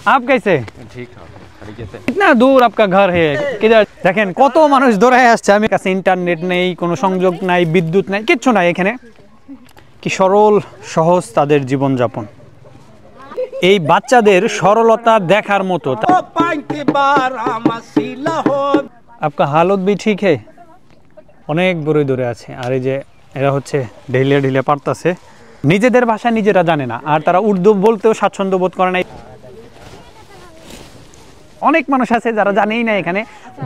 आप कैसे? ठीक है। कितना दूर आपका घर है? किधर देखें कत मानुष दौड़ाয় আসছে আমি কাছে ইন্টারনেট নেই কোনো সংযোগ নাই বিদ্যুৎ নাই কিচ্ছু নাই এখানে কি সরল সহজ তাদের জীবন যাপন এই বাচ্চাদের সরলতা দেখার মতো आपका हालत भी ठीक है অনেক দূরে দূরে আছে আর এই যে এরা হচ্ছে ঢিলে ঢিলে পারতাছে নিজেদের ভাষা নিজেরা জানে না আর তারা উর্দু বলতেও স্বাচ্ছন্দ্য বোধ করে না অনেক মানুষ আছে যারা জানেই না এখানে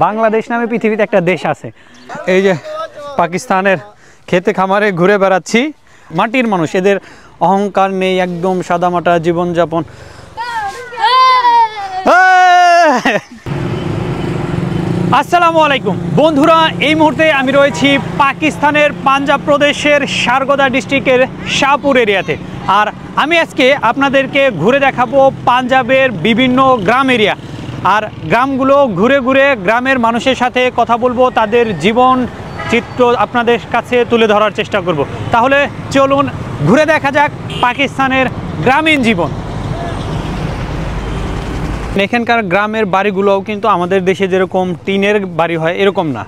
বাংলাদেশ নামে পৃথিবীতে একটা দেশ আছে এই যে পাকিস্তানের খেতে খামারে ঘুরে বেড়াচ্ছি মাটির মানুষ এদের অহংকার নেই একদম সাদামাটা জীবন যাপন আসসালামু আলাইকুম বন্ধুরা এই মুহূর্তে আমি রয়েছি পাকিস্তানের পাঞ্জাব প্রদেশের সারগোদা ডিস্ট্রিক্টের শাহপুর এরিয়াতে আর আমি আজকে আপনাদেরকে ঘুরে দেখাবো পাঞ্জাবের বিভিন্ন গ্রাম এরিয়া আর গ্রামগুলো ঘুরে ঘুরে গ্রামের মানুষের সাথে কথা বলবো তাদের জীবন চিত্র আপনাদের কাছে তুলে ধরার চেষ্টা করব তাহলে চলুন ঘুরে দেখা যাক পাকিস্তানের গ্রামীণ জীবন এখানকার গ্রামের বাড়িগুলোও কিন্তু আমাদের দেশে যেরকম টিনের বাড়ি হয় এরকম না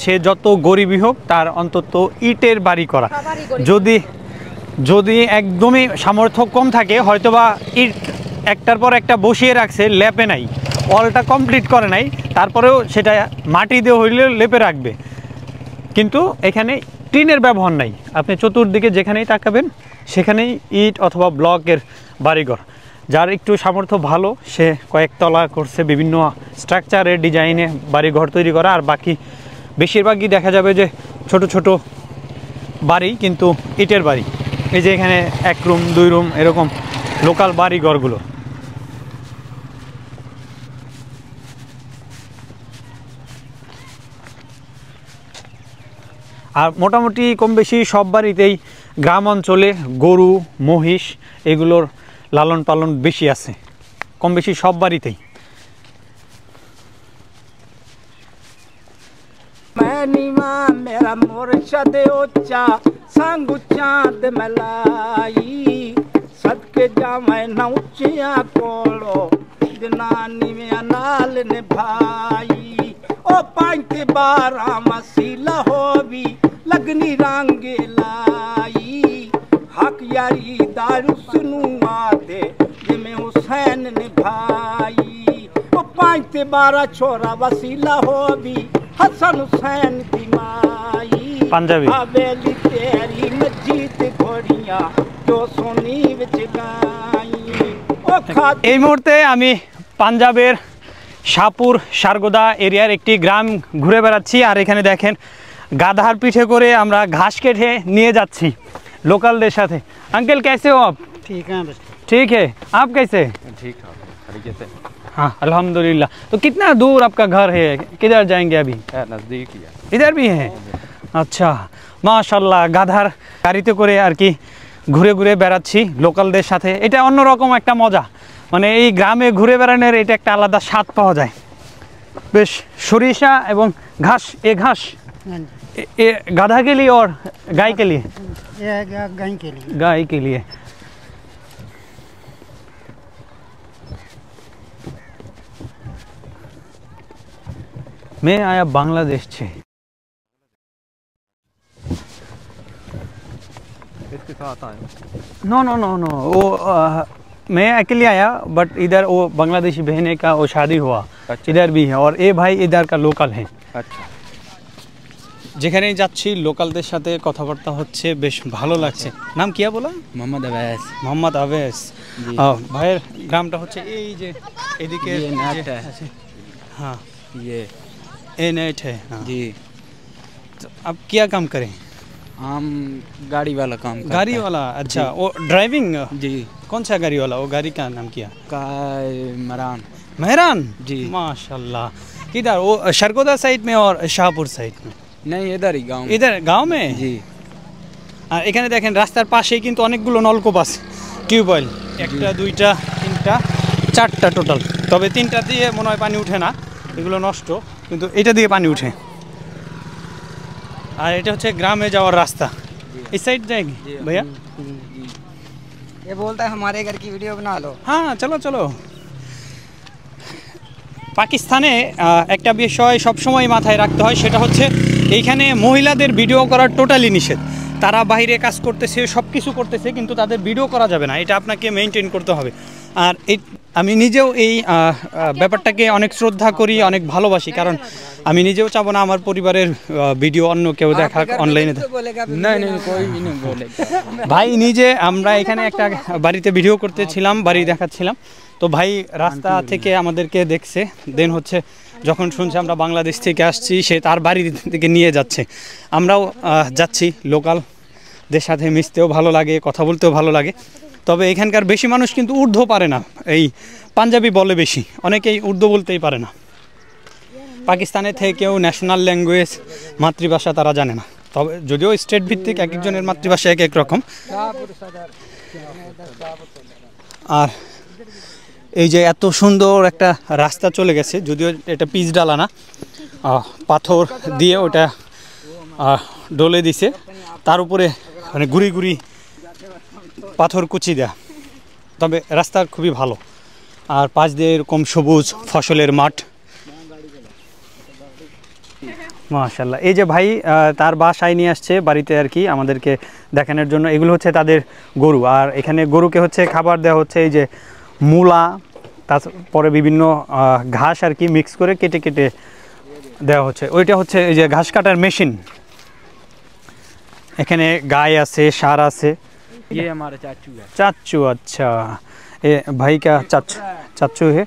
সে যত গরিবই হোক তার অন্তত ইটের বাড়ি করা যদি যদি একদমই সামর্থ্য কম থাকে হয়তোবা ইট একটার পর একটা বসিয়ে রাখছে লেপে নাই অলটা কমপ্লিট করে নাই তারপরেও সেটা মাটি দিয়ে হইলে লেপে রাখবে কিন্তু এখানে টিনের ব্যবহার নাই আপনি চতুর্দিকে যেখানেই তাকাবেন সেখানেই ইট অথবা ব্লকের বাড়িঘর যার একটু সামর্থ্য ভালো সে কয়েকতলা করছে বিভিন্ন স্ট্রাকচারের ডিজাইনে বাড়িঘর তৈরি করা আর বাকি বেশিরভাগই দেখা যাবে যে ছোট ছোট বাড়ি কিন্তু ইটের বাড়ি এই যে এখানে 1 রুম 2 রুম এরকম লোকাল বাড়িঘরগুলো আর মোটামুটি কম বেশি সব বাড়িতেই গ্রাম অঞ্চলে গরু মহিষ এগুলোর লালন পালন বেশি আছে কম বেশি সব বাড়িতেই मेरा मुर्शद उच्चा संग चांद मलाई सदके जावे नौचिया कोलो दिनानी में नाल ने भाई ओ 5-12 मसीला होवी लगनी रंगे लाई हक यारी दारू सुनू आते जिमें हुसैन ने भाई ओ 5-12 छोरा वसीला होवी हसन हुसैन की माई पंजाबी हवेली तेरी मस्जिद घोड़ियां जो सोनी विच गाई ओ এই মুহূর্তে আমি পাঞ্জাবের শাহপুর সারগোদা এরিয়ার একটি গ্রাম ঘুরে বেড়াচ্ছি আর এখানে দেখেন গাধার পিঠে করে আমরা ঘাস কেটে নিয়ে যাচ্ছি লোকালদের সাথে अंकल कैसे हो आप ठीक है आप कैसे ठीक है हाँ अल्हम्दुलिल्लाह तो कितना दूर आपका घर है किधर जाएंगे अभी नज़दीक ही है इधर भी है अच्छा माशाल्लाह গাধার গাড়িতে করে আর কি ঘুরে ঘুরে বেড়াচ্ছি লোকালদের সাথে এটা অন্যরকম একটা মজা মানে এই গ্রামে ঘুরে বেড়ানোর এটা একটা আলাদা স্বাদ পাওয়া যায় বেশ সরিষা এবং ঘাস এই ঘাস ये गधा के लिए और गाय के लिए गाय के लिए मैं आया बांग्लादेश से इसके साथ आया नो नो नो नो वो मैं अकेले आया बट इधर वो बांग्लादेशी बहने का वो शादी हुआ अच्छा। इधर भी है और ये भाई इधर का लोकल है अच्छा যেখানেই যাচ্ছি লোকালদের সাথে কথাবার্তা হচ্ছে বেশ ভালো লাগছে নাম কি বলা মোহাম্মদ আবেস ভাইয়ের গ্রামটা হচ্ছে এই যে এদিকে हाँ ये नेट है जी तो अब क्या काम करें हम गाड़ी वाला काम करते गाड़ी वाला अच्छा वो ड्राइविंग जी कौन सा गाड़ी वाला वो गाड़ी का नाम क्या मेहरान मेहरान जी माशाल्लाह किधर वो सरगोदा साइड में और शाहपुर साइड में नहीं इधर ही गांव इधर गांव में जी আর এখানে দেখেন রাস্তার পাশেই কিন্তু অনেকগুলো নলকূপ আছে টিউবওয়েল একটা দুইটা তিনটা চারটা টোটাল তবে তিনটা দিয়ে মনে হয় পানি উঠে না এগুলো নষ্ট কিন্তু এটা দিয়ে পানি উঠে আর এটা হচ্ছে গ্রামে যাওয়ার রাস্তা इस साइड जाएगी भैया ये बोलता है हमारे घर की वीडियो बना लो हाँ चलो चलो পাকিস্তানে একটা বিষয় সবসময় মাথায় রাখতে হয়, সেটা হচ্ছে এইখানে মহিলাদের ভিডিও করার টোটালি নিষেধ। তারা বাইরে কাজ করতেছে, সব কিছু করতেছে, কিন্তু তাদের ভিডিও করা যাবে না, এটা আপনাকে মেনটেন করতে হবে। আর এই আমি নিজেও এই ব্যাপারটাকে অনেক শ্রদ্ধা করি, অনেক ভালোবাসি, কারণ আমি নিজেও চাবো না আমার পরিবারের ভিডিও অন্য কেউ দেখাক অনলাইনে। ভাই নিজে আমরা এখানে একটা বাড়িতে ভিডিও করতেছিলাম, বাড়ি দেখাচ্ছিলাম, তো ভাই রাস্তা থেকে আমাদেরকে দেখছে, দেন হচ্ছে যখন শুনছে আমরা বাংলাদেশ থেকে আসছি, সে তার বাড়ি থেকে নিয়ে যাচ্ছে। আমরাও যাচ্ছি, লোকালদের সাথে মিশতেও ভালো লাগে, কথা বলতেও ভালো লাগে। তবে এখানকার বেশি মানুষ কিন্তু উর্দু পারে না, এই পাঞ্জাবি বলে বেশি, অনেকেই উর্দু বলতেই পারে না। পাকিস্তানে থেকেও ন্যাশনাল ল্যাঙ্গুয়েজ মাতৃভাষা তারা জানে না, তবে যদিও স্টেট ভিত্তিক এক একজনের মাতৃভাষা এক এক রকম। আর এই যে এত সুন্দর একটা রাস্তা চলে গেছে, যদিও এটা পিচ ডালা না, পাথর দিয়ে ওটা ডলে দিছে, তার উপরে মানে গুড়ি গুড়ি পাথর কুচি দেয়া, তবে রাস্তা খুবই ভালো। আর পাশ দিয়ে এরকম সবুজ ফসলের মাঠ, মাশাআল্লাহ। এই যে ভাই তার বাসায় নিয়ে আসছে বাড়িতে আর কি আমাদেরকে দেখানোর জন্য। এগুলো হচ্ছে তাদের গরু, আর এখানে গরুকে হচ্ছে খাবার দেওয়া হচ্ছে এই যে মূলা, তারপরে বিভিন্ন ঘাস আর কি মিক্স করে কেটে কেটে দেওয়া হচ্ছে। ওইটা হচ্ছে এই যে ঘাস কাটার মেশিন। এখানে গাই আছে, ষাঁড় আছে। ये हमारा चाचू है। চাচ্চু, আচ্ছা, এ ভাই কা চাচ্চু হে।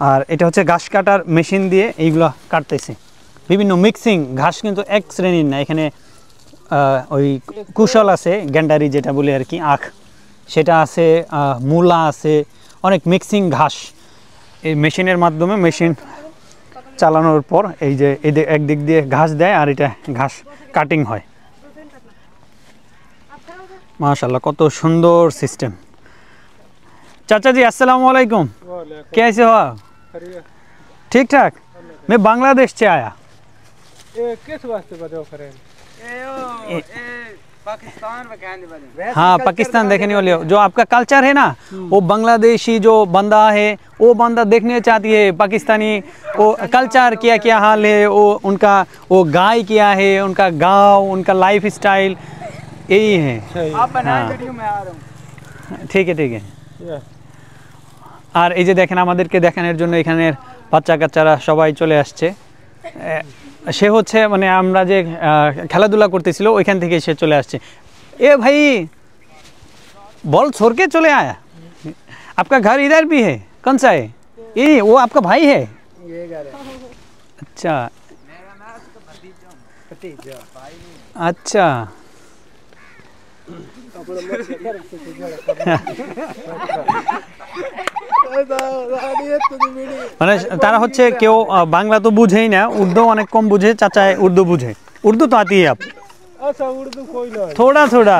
আর এটা হচ্ছে ঘাস কাটার মেশিন দিয়ে এইগুলো কাটতেছে, বিভিন্ন মিক্সিং। ঘাস কিন্তু এক শ্রেণীর না, এখানে ওই কুশল আছে, গ্যান্ডারি যেটা বলে আর কি, আখ সেটা আছে, মূলা আছে, অনেক মিক্সিং ঘাস। এই মেশিনের মাধ্যমে, মেশিন চালানোর পর এই যে একদিক দিয়ে ঘাস দেয় আর এটা ঘাস কাটিং হয়। माशाल्लाह, কত সুন্দর সিস্টেম। चाचा जी अस्सलाम वालेकुम, कैसे हो आप? ठीक ठाक। मैं बांग्लादेश से आया। किस वास्ते बताओ करे? पाकिस्तान हाँ, पाकिस्तान देखने वाले हो। जो आपका कल्चर है ना, वो बांग्लादेशी जो बंदा है, वो बंदा देखने चाहती है पाकिस्तानी वो कल्चर क्या क्या हाल है, वो उनका वो गाय क्या है, उनका गाँव, उनका लाइफ स्टाइल यही है। आप बनाए वीडियो में आ रहा हूँ। ঠিক আছে, ঠিক আছে। আর এই যে দেখেন আমাদেরকে দেখানোর জন্য এখানের বাচ্চা কাচ্চারা সবাই চলে আসছে। সে হচ্ছে মানে আমরা যে খেলাধুলা করতেছিল ওইখান থেকে সে চলে আসছে। এ ভাই বল छोड़ के चले आया, आपका घर इधर भी है? कौन सा है ये? वो आपका भाई है? ये घर है। अच्छा अच्छा, মানে তারা হচ্ছে কেউ বাংলা তো বুঝেই না, উর্দু অনেক কম বুঝে। চাচা উর্দু বুঝে? উর্দু তো আती है आप? अच्छा, उर्दू कोई ना, थोड़ा थोड़ा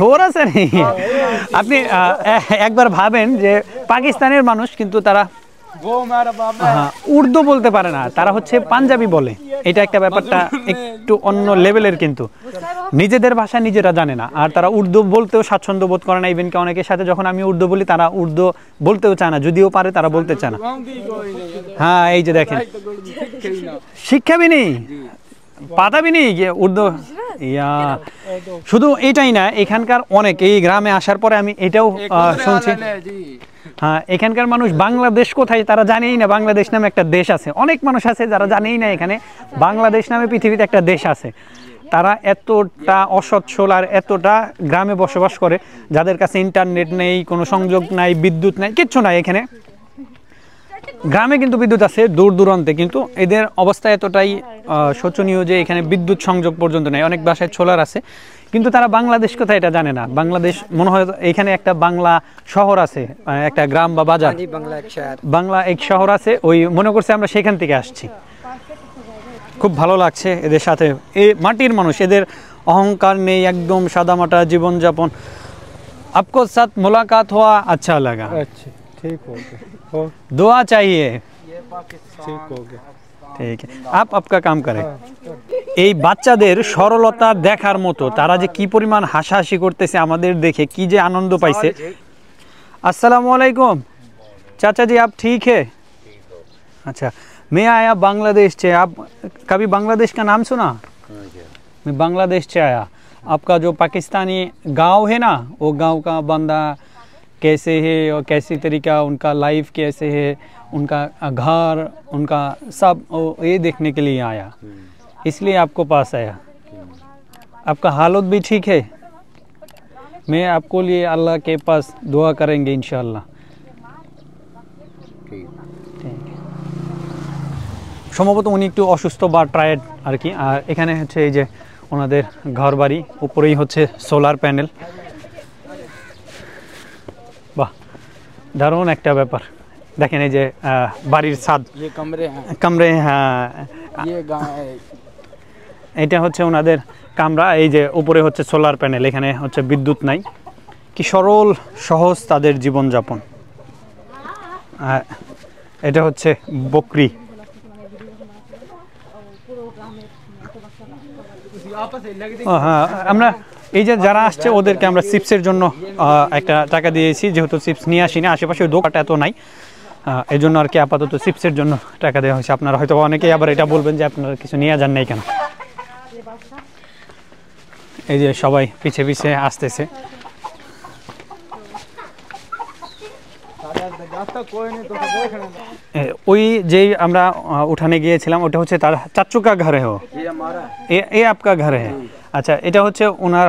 थोड़ा सा नहीं। আপনি একবার ভাবেন যে পাকিস্তানের মানুষ কিন্তু তারা वो हमारा बाबा है। উর্দু বলতে পারে না, তারা হচ্ছে পাঞ্জাবি বলে। এটা একটা ব্যাপারটা একটু অন্য লেভেলের, কিন্তু নিজেদের ভাষা নিজেরা জানে না, আর তারা উর্দু বলতেও স্বাচ্ছন্দ্য বোধ করে না। ইভেন কি অনেকের সাথে যখন আমি উর্দু বলি, তারা উর্দু বলতেও চায় না, যদিও পারে তারা বলতে চায় না। হ্যাঁ, এই যে দেখেন, শিক্ষা भी नहीं, পাতা भी नहीं যে উর্দু। ইয়া শুধু এটাই না, এখানকার অনেক, এই গ্রামে আসার পরে আমি এটাও শুনছি, হ্যাঁ, এখানকার মানুষ বাংলাদেশ কোথায় তারা জানেই না। বাংলাদেশ নামে একটা দেশ আছে, অনেক মানুষ আছে যারা জানেই না এখানে বাংলাদেশ নামে পৃথিবীতে একটা দেশ আছে। তারা এতটা অসচ্ছল আর এতটা গ্রামে বসবাস করে, যাদের কাছে ইন্টারনেট নেই, কোনো সংযোগ নাই, বিদ্যুৎ নাই, কিচ্ছু নাই। এখানে গ্রামে কিন্তু বিদ্যুৎ আছে দূর দূরান্তে, কিন্তু এদের অবস্থা এতটাই শোচনীয় যে এখানে বিদ্যুৎ সংযোগ পর্যন্ত নেই। অনেক বাসায় সোলার আছে, কিন্তু তারা বাংলাদেশ কোথায় এটা জানে না। বাংলাদেশ মনে হয় এখানে একটা বাংলা শহর আছে, একটা গ্রাম বা বাজার, বাংলা এক শহর আছে, ওই মনে করছে আমরা সেখান থেকে আসছি। খুব ভালো লাগছে এদের সাথে। এই মাটির মানুষ, এদের অহংকার নেই, একদম সাদামাটা জীবনযাপন। आपको साथ मुलाकात हुआ, अच्छा लगा। अच्छा, ठीक हो गया, दुआ चाहिए। ठीक हो गया, ঠিক আছে, आपका काम करें। এই বাচ্চাদের সরলতা দেখার মতো, তারা যে কি পরিমাণ হাসাহাসি করতেছে আমাদের দেখে, কি যে আনন্দ পাইছে। अस्सलाम वालेकुम चाचा जी, आप ठीक है? अच्छा, मैं आया बांग्लादेश से। आप कभी बांग्लादेश का नाम सुना? मैं बांग्लादेश से आया। आपका जो पाकिस्तानी गांव है ना, वो गांव का बंदा कैसे है और कैसी तरीका उनका लाइफ कैसे है, उनका घर, उनका सब ये देखने के लिए आया, इसलिए आपको पास आया। आपका हालत भी ठीक है? मैं आपको लिए अल्लाह के पास दुआ करेंगे इंशाल्लाह। সম্ভবত উনি একটু অসুস্থ বা টায়ার্ড আর কি। আর এখানে হচ্ছে এই যে ওনাদের ঘর বাড়ি, উপরেই হচ্ছে সোলার প্যানেল। বাহ, দারুণ একটা ব্যাপার। দেখেন এই যে বাড়ির ছাদ, ये कमरे हैं, কামরে, হ্যাঁ ये गाँव है। এটা হচ্ছে ওনাদের কামরা। এই যে উপরে হচ্ছে সোলার প্যানেল, এখানে হচ্ছে বিদ্যুৎ নাই। কি সরল সহজ তাদের জীবনযাপন। এটা হচ্ছে বকরি। হ্যাঁ, আমরা এই যে যারা আসছে ওদেরকে আমরা চিপসের জন্য একটা টাকা দিয়েছি, যেহেতু চিপস নিয়ে আসি না, আশেপাশে দোকানটা এত নাই, এই জন্য আর কি আপাতত চিপসের জন্য টাকা দেওয়া হয়েছে। আপনারা হয়তো অনেকেই আবার এটা বলবেন যে আপনারা কিছু নিয়ে যান নাই কেন। এই যে সবাই পিছে পিছে আসতেছে। ওই যেই আমরা উঠানে গিয়েছিলাম ওটা হচ্ছে তার চাচু কা ঘর হ্যাঁ, এ আপকা ঘর হ্যাঁ। আচ্ছা, এটা হচ্ছে ওনার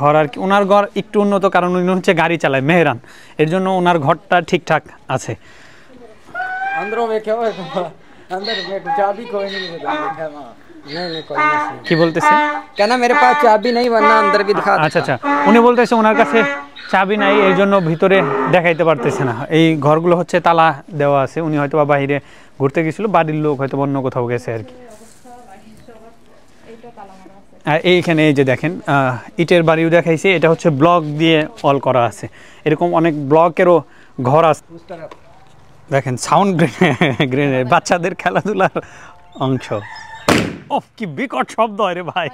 ঘর আর কি। ওনার ঘর একটু উন্নত, কারণ উনি হচ্ছে গাড়ি চালায়, মেহরান, এর জন্য ওনার ঘরটা ঠিকঠাক আছে। अंदरों में क्या है? अंदर में चाबी कोई नहीं है। नहीं कोई नहीं। কি বলতেছে? कहना मेरे पास चाबी नहीं, वरना अंदर भी दिखा। আচ্ছা আচ্ছা, উনি বলতেছে ওনার কাছে চাবি নাই, এর জন্য ভিতরে দেখাইতে পারতেছে না। এই ঘরগুলো হচ্ছে তালা দেওয়া আছে। উনি হয়তো বা বাইরে ঘুরতে গেছিল, বাড়ির লোক হয়তো অন্য কোথাও গেছে আর কি। এইখানে এই যে দেখেন ইটের বাড়িও দেখাইছে। এটা হচ্ছে ব্লক দিয়ে অল করা আছে। এরকম অনেক ব্লকেরও ঘর আছে। দেখেন সাউন্ড গ্রেনেড, বাচ্চাদের খেলাধুলার অংশ। ওহ, কি বিকট শব্দ রে ভাই।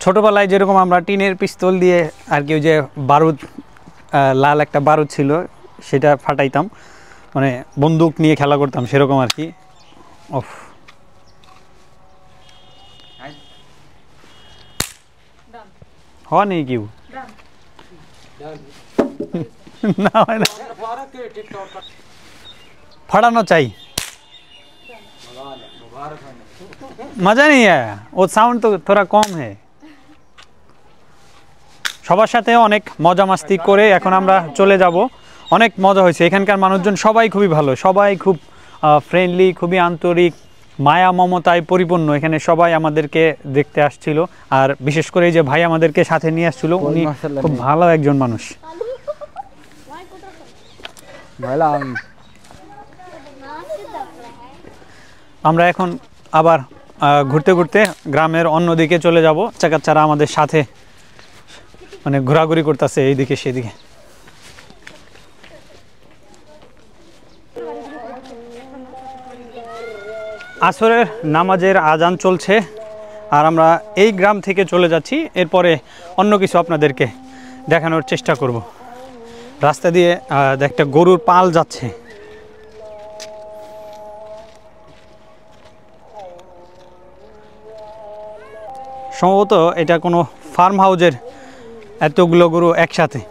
ছোটবেলায় যেরকম আমরা টিনের পিস্তল দিয়ে আর কি, ওই যে বারুদ, লাল একটা বারুদ ছিল, সেটা ফাটাইতাম, মানে বন্দুক নিয়ে খেলা করতাম, সেরকম আর কি। ওফ, হওয়া নেই কেউ না, फटाना चाहिए, मजा नहीं है, वो साउंड तो थोड़ा कम है। সবার সাথে অনেক মজা মাস্তি করে এখন আমরা চলে যাব। অনেক মজা হয়েছে। এখানকার মানুষজন সবাই খুবই ভালো, সবাই খুব ফ্রেন্ডলি, খুবই আন্তরিক, মায়া মমতায় পরিপূর্ণ। এখানে সবাই আমাদেরকে দেখতে আসছিল, আর বিশেষ করে এই যে ভাই আমাদেরকে সাথে নিয়ে আসছিল, উনি খুব ভালো একজন মানুষ। আমরা এখন আবার ঘুরতে ঘুরতে গ্রামের অন্যদিকে চলে যাব। চাকাচ্চারা আমাদের সাথে মানে ঘোরাঘুরি করতেছে এইদিকে সেদিকে। আসরের নামাজের আজান চলছে, আর আমরা এই গ্রাম থেকে চলে যাচ্ছি। এরপরে অন্য কিছু আপনাদেরকে দেখানোর চেষ্টা করব। রাস্তা দিয়ে একটা গরুর পাল যাচ্ছে। সম্ভবত এটা কোনো ফার্ম হাউজের এতগুলো গরু একসাথে।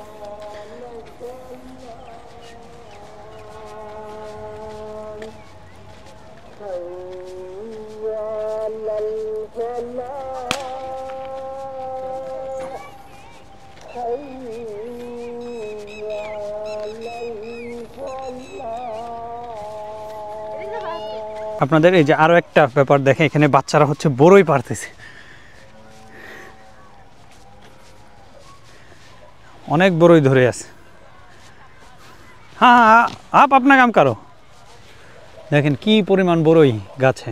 আপনাদের এই যে আরো একটা ব্যাপার দেখে, এখানে বাচ্চারা হচ্ছে বড়ই পারতেছে, অনেক বড়ই ধরে আছে। হ্যাঁ হ্যাঁ, আপ আপনা কাম করো। দেখেন কি পরিমাণ বড়ই গাছে,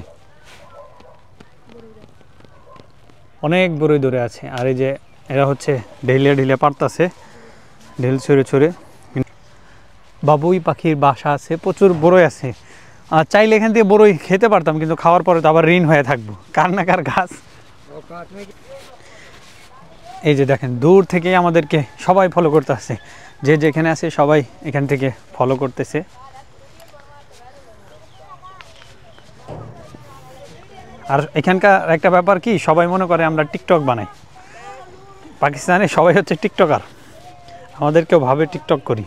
অনেক বড়ই ধরে আছে। আর এই যে এরা হচ্ছে ঢিলে ঢিলে পারতাছে, ঢিল ছড়ে ছড়ে। বাবুই পাখির বাসা আছে, প্রচুর বড়ই আছে। চাইলে এখান থেকে বড়ই খেতে পারতাম, কিন্তু খাওয়ার পরে তো আবার ঋণ হয়ে থাকবো। কার না কার গাছ। এই যে দেখেন দূর থেকে আমাদেরকে সবাই ফলো করতে আসছে, যে যেখানে আছে সবাই এখান থেকে ফলো করতেছে। আর এখানকার একটা ব্যাপার কি, সবাই মনে করে আমরা টিকটক বানাই। পাকিস্তানে সবাই হচ্ছে টিকটকার, আমাদেরকেও ভাবে টিকটক করি।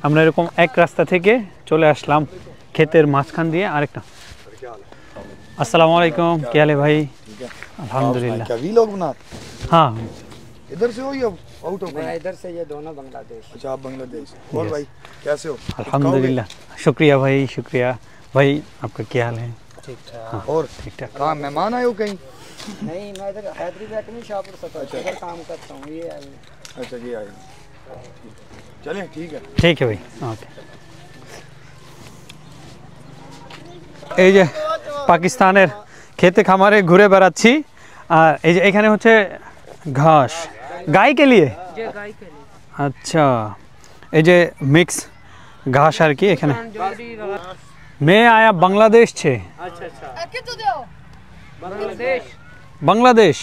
আমরা এরকম এক রাস্তা থেকে চলে আসলাম ক্ষেতের মাঝখান দিয়ে আরেকটা। अस्सलाम वालेकुम, क्या हाल है भाई? अल्हम्दुलिल्लाह। क्या वीलॉग बनाते? हाँ, इधर से हो या आउट ऑफ? मैं इधर से, ये दोनों बांग्लादेश। अच्छा, आप बांग्लादेश। और भाई कैसे हो? अल्हम्दुलिल्लाह, शुक्रिया भाई, शुक्रिया भाई। आपका क्या हाल है? ठीक ठाक। हाँ, और ठीक ठाक। कहाँ मेहमान आए हो कहीं? नहीं, मैं इधर हैदराबाद में शाहपुर से इधर काम करता हूँ। ये अच्छा, ये आए। चलें, ठीक है। ठीक है भाई, ओके। এই যে পাকিস্তানের খেতে খামারে ঘুরে বেড়াচ্ছি, আর এই যে এখানে হচ্ছে ঘাস গাই কে লিয়ে। আচ্ছা, এই যে মিক্স ঘাস আর কি এখানে। मैं आया बांग्लादेश से। बांग्लादेश,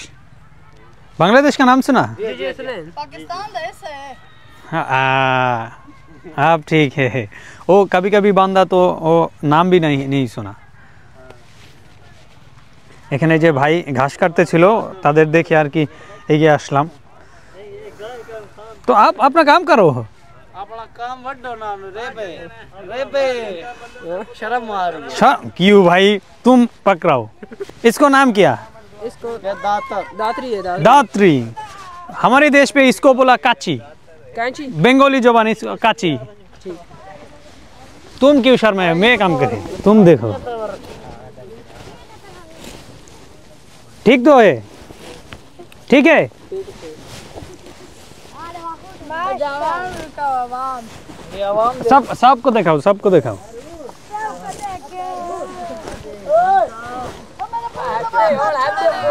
बांग्लादेश का नाम सुना? पाकिस्तान देश है। हाँ, आप ठीक है। वो कभी कभी बांधा तो वो नाम भी नहीं सुना। এখানে যে ভাই ঘাস কাটতে ছিল তাদের দেখে আর কি এগিয়ে আসলাম। तो आप अपना काम करो। अपना काम वड्डो नाम रेबे रेबे शर्म मार क्यों भाई, तुम पकड़ाओ। इसको नाम क्या? इसको दातरी है। दात्री। हमारे देश पे इसको बोला काची, कैंची। बंगाली जबान इसको काची। तुम क्यों शर्माए, मैं काम करे, तुम देखो। ठीक तो है? ठीक है। सबको दिखाओ, सबको दिखाओ।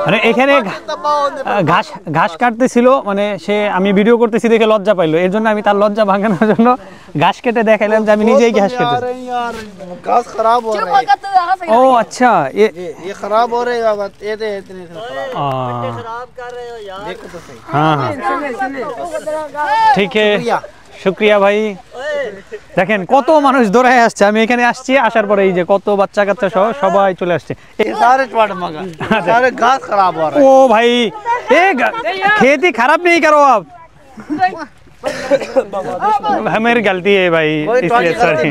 মানে এখানে ঘাস ঘাস কাটতেছিল, মানে সে আমি ভিডিও করতেছি দেখে লজ্জা পাইলো, এর জন্য আমি তার লজ্জা ভাঙানোর জন্য ঘাস কেটে দেখাইলাম যে আমি নিজেই ঘাস কেটে। घास खराब हो रहा है। ও আচ্ছা, ये खराब हो रहे हैं। ये दे इतने खराब कर रहे हो यार। देखो तो सही। हाँ हाँ, ঠিক है, শুক্রিয়া ভাই। দেখেন কত মানুষ দৌড়ায় আসছে, আমি এখানে আসছি, আসার পরে এই যে কত বাচ্চা কাচ্চা সহ সবাই চলে আসছে। सारे टमाटर मगा, सारे घास खराब हो रहा ओ भाई, खेती खराब नहीं करो आप। मेरी गलती है भाई, इसलिए सॉरी।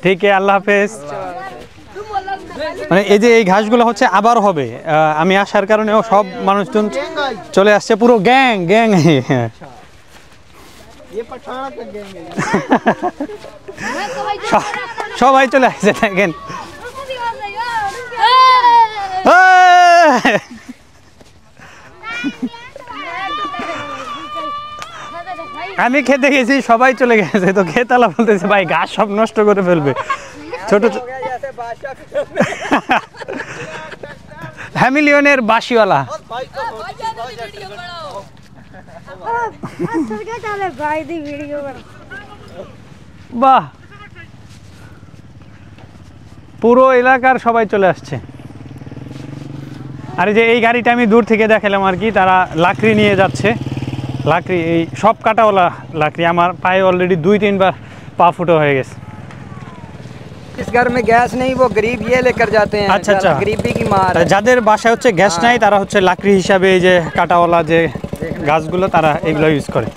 ঠিক আছে, আল্লাহ হাফেজ। মানে এই যে এই ঘাসগুলো হচ্ছে আবার হবে, আমি আসার কারণেও সব মানুষজন চলে আসছে, পুরো গ্যাং গ্যাং। ये पठाना तक गएंगे। সবাই চলে আসছে দেখেন। আমি খেতে গেছি, সবাই চলে গেছে, তো খেতালা বলতেছে ভাই ঘাস সব নষ্ট করে ফেলবে। ছোট হ্যামিলিয়নের বাসিওয়ালা। বাহ, পুরো এলাকার সবাই চলে আসছে। আর এই যে এই গাড়িটা আমি দূর থেকে দেখালাম আর কি, তারা লাকড়ি নিয়ে যাচ্ছে। লাকড়ি এই সব কাটাওয়ালা লাকড়ি, আমার পায়ে অলরেডি 2-3 বার পা ফুটো হয়ে গেছে। इस घर में गैस नहीं, वो गरीब ये लेकर जाते हैं। अच्छा अच्छा, गरीबी की मार है। যাদের বাসায় হচ্ছে গ্যাস নাই তারা হচ্ছে লাকড়ি হিসাবে এই যে কাটাওয়ালা যে গাছগুলো তারা এগুলো ইউজ করে।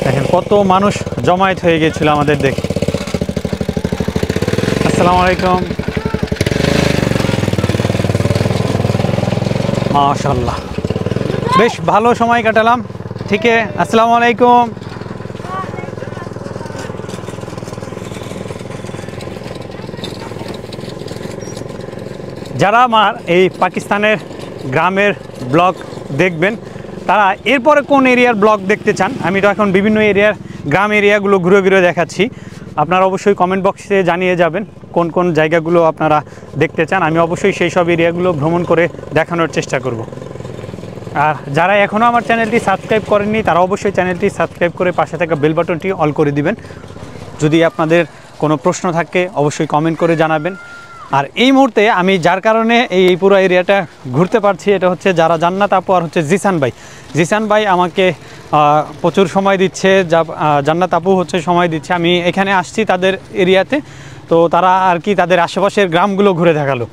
দেখেন কত মানুষ জমায়েত হয়ে গিয়েছিল আমাদের দেখে। আসসালামু আলাইকুম, মাশাআল্লাহ, বেশ ভালো সময় কাটালাম। ঠিক আছে, আসসালামু আলাইকুম। যারা আমার এই পাকিস্তানের গ্রামের ব্লগ দেখবেন তারা এরপরে কোন এরিয়ার ব্লগ দেখতে চান, আমি তো এখন বিভিন্ন এরিয়ার গ্রাম এরিয়াগুলো ঘুরে ঘুরে দেখাচ্ছি। আপনারা অবশ্যই কমেন্ট বক্সে জানিয়ে যাবেন কোন কোন জায়গাগুলো আপনারা দেখতে চান, আমি অবশ্যই সেই সব এরিয়াগুলো ভ্রমণ করে দেখানোর চেষ্টা করব। আর যারা এখনও আমার চ্যানেলটি সাবস্ক্রাইব করেননি তারা অবশ্যই চ্যানেলটি সাবস্ক্রাইব করে পাশে থাকা বেল বাটনটি অল করে দিবেন। যদি আপনাদের কোনো প্রশ্ন থাকে অবশ্যই কমেন্ট করে জানাবেন। আর এই মুহূর্তে আমি যার কারণে এই পুরো এরিয়াটা ঘুরতে পারছি এটা হচ্ছে যারা জান্নাত আপু আর হচ্ছে জিসান ভাই আমাকে প্রচুর সময় দিচ্ছে, জান্নাত আপু হচ্ছে সময় দিচ্ছে। আমি এখানে আসছি তাদের এরিয়াতে, তো তারা আর কি তাদের আশেপাশের গ্রামগুলো ঘুরে দেখালো।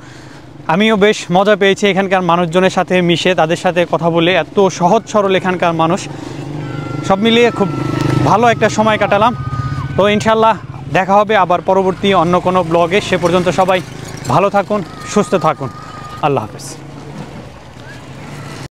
আমিও বেশ মজা পেয়েছি এখানকার মানুষজনের সাথে মিশে, তাদের সাথে কথা বলে। এত সহজ সরল এখানকার মানুষ, সব মিলিয়ে খুব ভালো একটা সময় কাটালাম। তো ইনশাল্লাহ দেখা হবে আবার পরবর্তী অন্য কোনো ব্লগে। সে পর্যন্ত সবাই ভালো থাকুন, সুস্থ থাকুন। আল্লাহ হাফেজ।